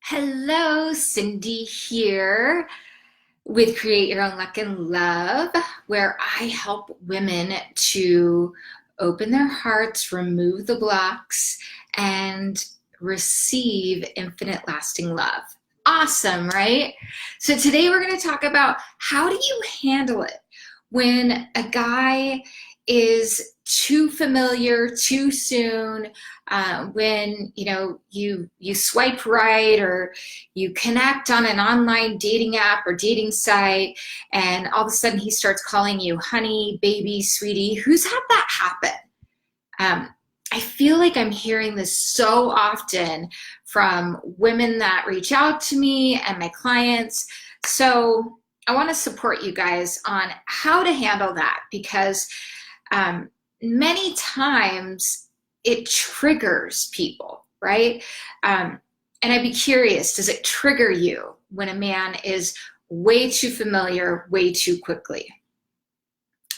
Hello, Cindy here with Create Your Own Luck and Love, where I help women to open their hearts, remove the blocks, and receive infinite lasting love. Awesome, right? So today we're going to talk about how do you handle it when a guy is too familiar too soon, when you swipe right or you connect on an online dating app or dating site, and all of a sudden he starts calling you honey, baby, sweetie. Who's had that happen? I feel like I'm hearing this so often from women that reach out to me and my clients. So I want to support you guys on how to handle that, because many times it triggers people, right? And I'd be curious, does it trigger you when a man is way too familiar, way too quickly?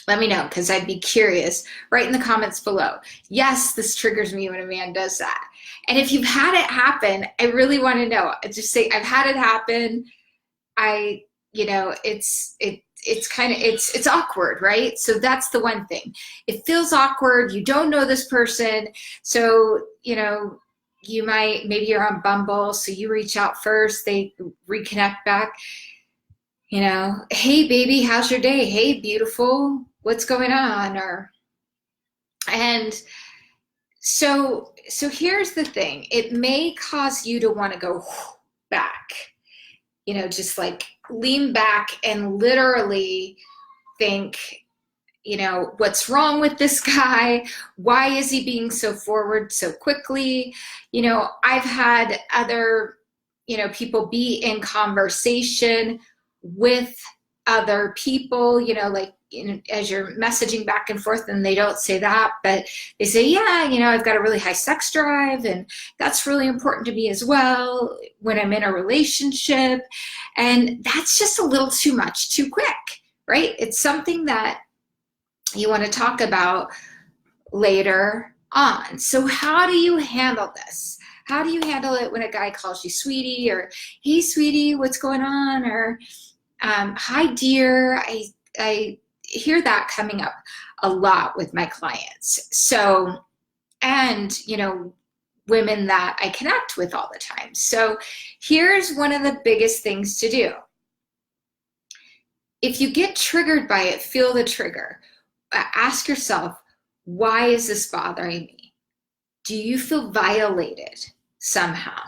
Let me know, because I'd be curious. Write in the comments below. Yes, this triggers me when a man does that. And if you've had it happen, I really want to know. Just say, I've had it happen. It's awkward, right? So that's the one thing. It feels awkward. You don't know this person. So, maybe you're on Bumble, so you reach out first, they reconnect back. Hey baby, how's your day? Hey beautiful, what's going on? And so here's the thing. It may cause you to want to go back, just like lean back and literally think, what's wrong with this guy? Why is he being so forward so quickly? I've had other, people be in conversation with other people, as you're messaging back and forth, and they don't say that, but they say, yeah, I've got a really high sex drive, and that's really important to me as well when I'm in a relationship. And that's just a little too much, too quick, right? It's something that you want to talk about later on. So how do you handle this? How do you handle it when a guy calls you sweetie, or hey sweetie, what's going on? Or hi dear. I hear that coming up a lot with my clients. So, and women that I connect with all the time. So here's one of the biggest things to do. If you get triggered by it, feel the trigger. Ask yourself, why is this bothering me? Do you feel violated somehow?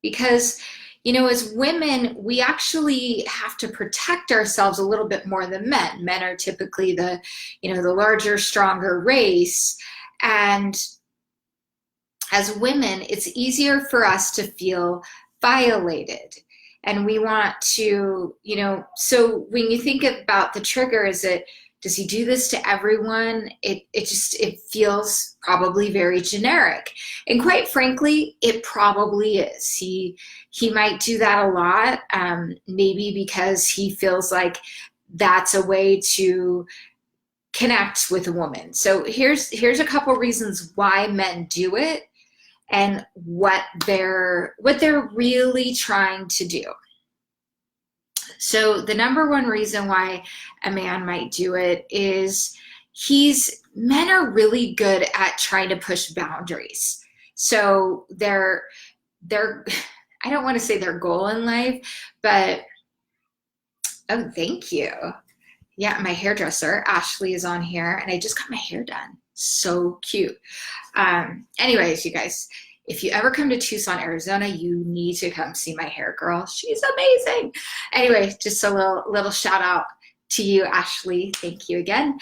Because, as women, we actually have to protect ourselves a little bit more than men. Men are typically the larger, stronger race. And as women, it's easier for us to feel violated. And we want to, so when you think about the trigger, does he do this to everyone? It feels probably very generic. And quite frankly, it probably is. He might do that a lot, maybe because he feels like that's a way to connect with a woman. So here's a couple reasons why men do it and what they're really trying to do. So the number one reason why a man might do it is men are really good at trying to push boundaries. So they're I don't want to say their goal in life, but oh, thank you. Yeah, my hairdresser, Ashley, is on here, and I just got my hair done. So cute. Anyways, you guys, if you ever come to Tucson, Arizona, you need to come see my hair girl. She's amazing. Anyway, just a little shout out to you, Ashley. Thank you again.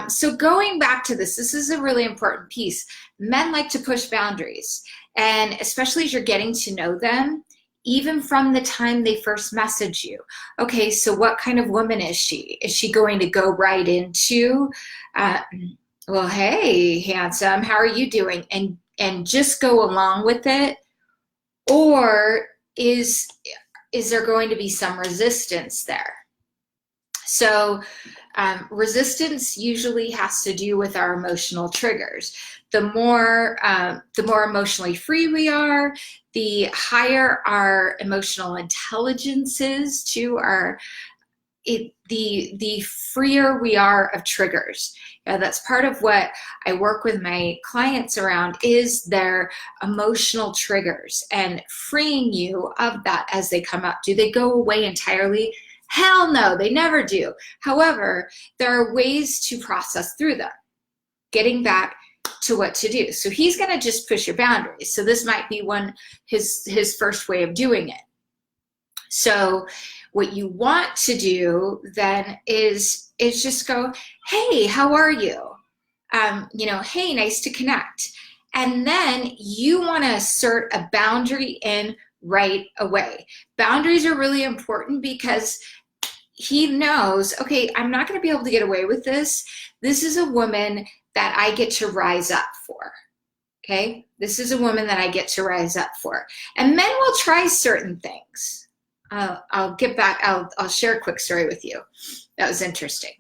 So going back to this is a really important piece. Men like to push boundaries, and especially as you're getting to know them, even from the time they first message you. Okay, so what kind of woman is she? Is she going to go right into, well, hey, handsome, how are you doing? And just go along with it? Or is there going to be some resistance there? So resistance usually has to do with our emotional triggers. The more emotionally free we are, the higher our emotional intelligence is to the freer we are of triggers. That's part of what I work with my clients around, is their emotional triggers and freeing you of that as they come up. Do they go away entirely? Hell no, they never do. However, there are ways to process through them, getting back to what to do. So he's going to just push your boundaries. So this might be his first way of doing it. So what you want to do then is just go, hey, how are you? Hey, nice to connect. And then you want to assert a boundary in right away. Boundaries are really important because he knows, okay, I'm not going to be able to get away with this. This is a woman that I get to rise up for. Okay? This is a woman that I get to rise up for. And men will try certain things. I'll get back. I'll share a quick story with you. That was interesting.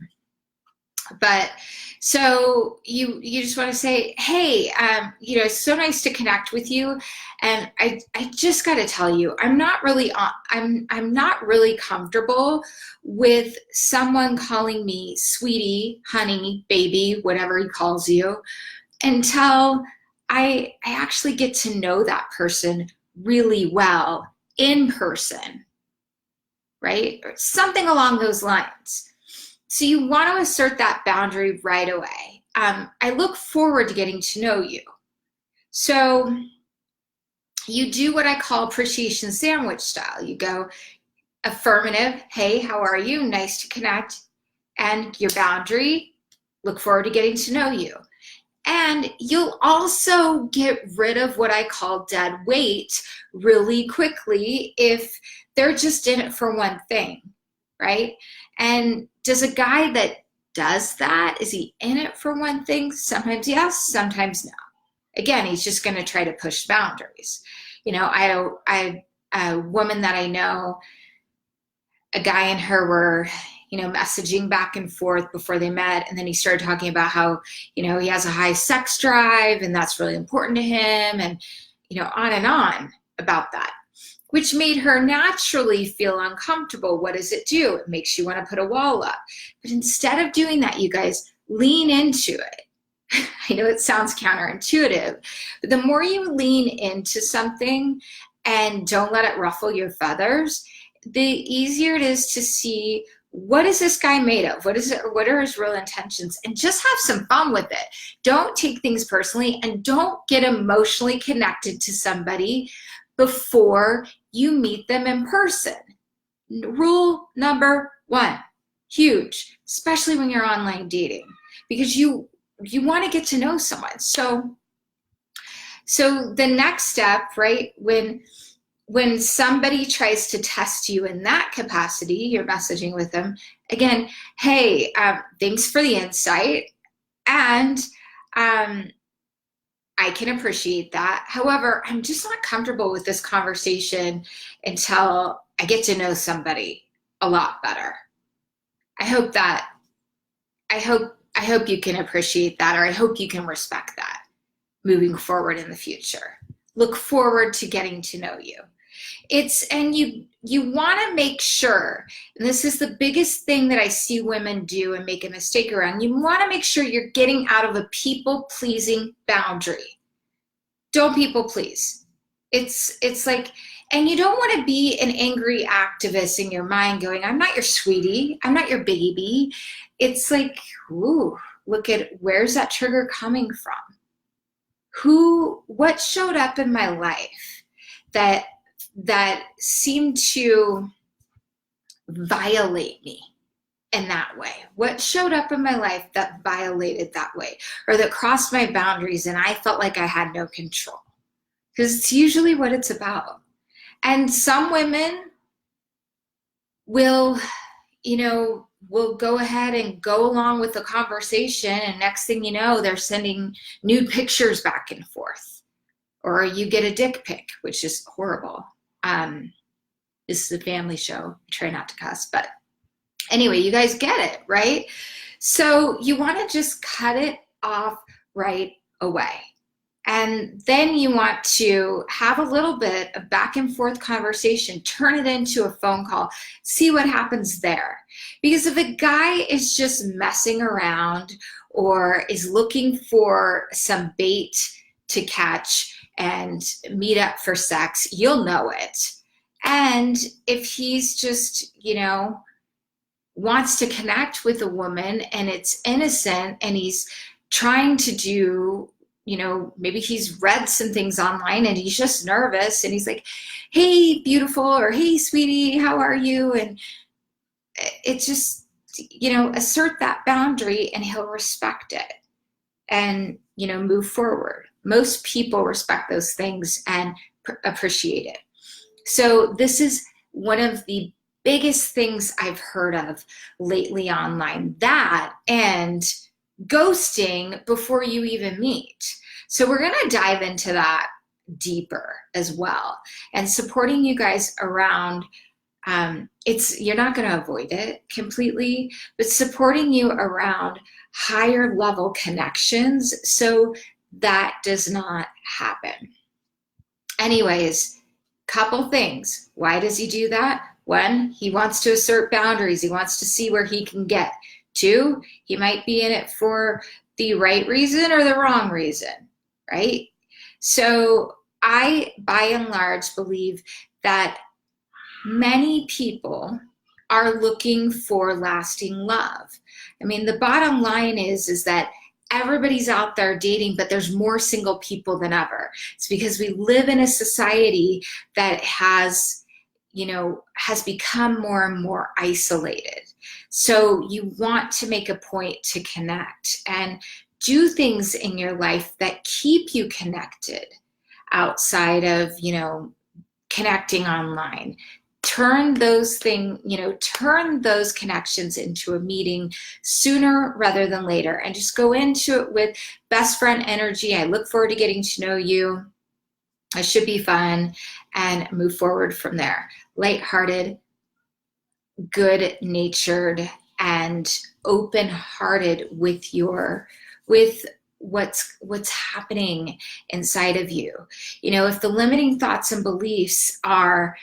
But so you just want to say, hey, it's so nice to connect with you, and I just got to tell you, I'm not really comfortable with someone calling me sweetie, honey, baby, whatever he calls you, until I actually get to know that person really well in person, right? Or something along those lines. So you want to assert that boundary right away. I look forward to getting to know you. So you do what I call appreciation sandwich style. You go affirmative, hey, how are you? Nice to connect. And your boundary, look forward to getting to know you. And you'll also get rid of what I call dead weight really quickly if they're just in it for one thing, right? And does a guy that does that, is he in it for one thing? Sometimes yes, sometimes no. Again, he's just going to try to push boundaries. I had a woman that I know, a guy and her were, messaging back and forth before they met. And then he started talking about how, he has a high sex drive and that's really important to him. And, on and on about that, which made her naturally feel uncomfortable. What does it do? It makes you want to put a wall up. But instead of doing that, you guys, lean into it. I know it sounds counterintuitive, but the more you lean into something and don't let it ruffle your feathers, the easier it is to see, what is this guy made of? What is it? What are his real intentions? And just have some fun with it. Don't take things personally, and don't get emotionally connected to somebody before you meet them in person. Rule number 1, huge, especially when you're online dating, because you want to get to know someone. So the next step, right, when somebody tries to test you in that capacity, you're messaging with them, again, hey, thanks for the insight, and I can appreciate that. However, I'm just not comfortable with this conversation until I get to know somebody a lot better. I hope you can appreciate that, or I hope you can respect that moving forward in the future. Look forward to getting to know you. And you want to make sure, and this is the biggest thing that I see women do and make a mistake around, you want to make sure you're getting out of a people-pleasing boundary. Don't people please. It's like, and you don't want to be an angry activist in your mind going, I'm not your sweetie, I'm not your baby. It's like, ooh, look at, where's that trigger coming from? What showed up in my life that seemed to violate me in that way? What showed up in my life that violated that way, or that crossed my boundaries and I felt like I had no control? Because it's usually what it's about. And some women will go ahead and go along with the conversation, and next thing you know, they're sending nude pictures back and forth, or you get a dick pic, which is horrible. This is a family show. I try not to cuss, but Anyway, you guys get it, right? So you want to just cut it off right away. And then you want to have a little bit of back and forth conversation, turn it into a phone call, see what happens there. Because if a guy is just messing around or is looking for some bait to catch and meet up for sex, you'll know it. And if he's just, wants to connect with a woman and it's innocent and he's trying to do, maybe he's read some things online and he's just nervous and he's like, hey, beautiful, or hey, sweetie, how are you? And it's just, assert that boundary and he'll respect it and, move forward. Most people respect those things and appreciate it. So this is one of the biggest things I've heard of lately online, that and ghosting before you even meet. So we're going to dive into that deeper as well, and supporting you guys around you're not going to avoid it completely, but supporting you around higher level connections so that does not happen. Anyways, couple things. Why does he do that? One, he wants to assert boundaries. He wants to see where he can get. Two, he might be in it for the right reason or the wrong reason, right? So I, by and large, believe that many people are looking for lasting love. I mean, the bottom line is that everybody's out there dating, but there's more single people than ever. It's because we live in a society that has become more and more isolated. So you want to make a point to connect and do things in your life that keep you connected outside of, connecting online. Turn those connections into a meeting sooner rather than later, and just go into it with best friend energy. I look forward to getting to know you. It should be fun, and move forward from there. Lighthearted, good-natured, and open-hearted with what's happening inside of you. If the limiting thoughts and beliefs are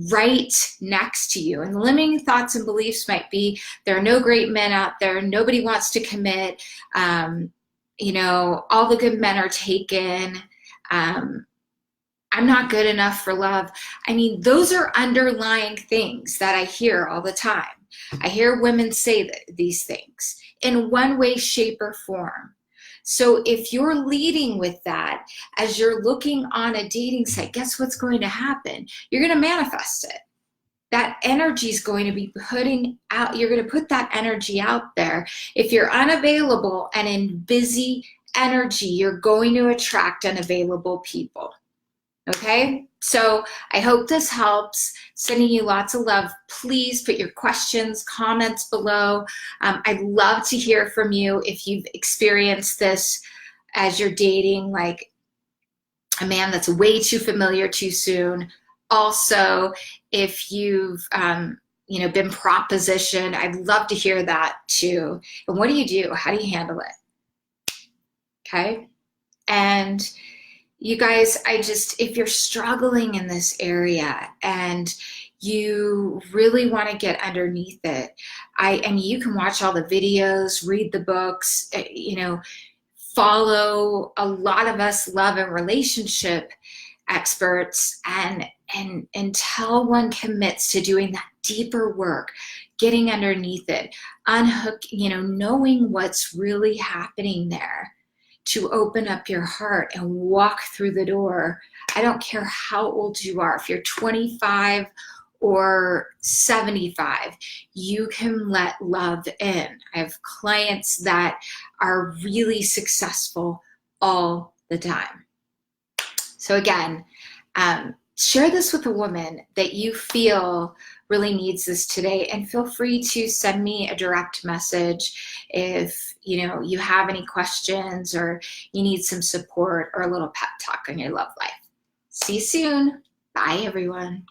right next to you, and the limiting thoughts and beliefs might be, there are no great men out there, nobody wants to commit, all the good men are taken, I'm not good enough for love. I mean, those are underlying things that I hear all the time. I hear women say these things in one way, shape, or form. So if you're leading with that as you're looking on a dating site, guess what's going to happen? You're going to manifest it. That energy is going to be putting out, you're going to put that energy out there. If you're unavailable and in busy energy, you're going to attract unavailable people. Okay, so I hope this helps. Sending you lots of love. Please put your questions, comments below. I'd love to hear from you if you've experienced this as you're dating, like a man that's way too familiar too soon. Also, if you've been propositioned, I'd love to hear that too. And what do you do? How do you handle it? Okay, and you guys, if you're struggling in this area and you really want to get underneath it, you can watch all the videos, read the books, follow a lot of us love and relationship experts, and until one commits to doing that deeper work, getting underneath it, knowing what's really happening there, to open up your heart and walk through the door. I don't care how old you are. If you're 25 or 75, you can let love in. I have clients that are really successful all the time. So again, share this with a woman that you feel really needs this today, and feel free to send me a direct message if you have any questions or you need some support or a little pep talk on your love life. See you soon. Bye, everyone.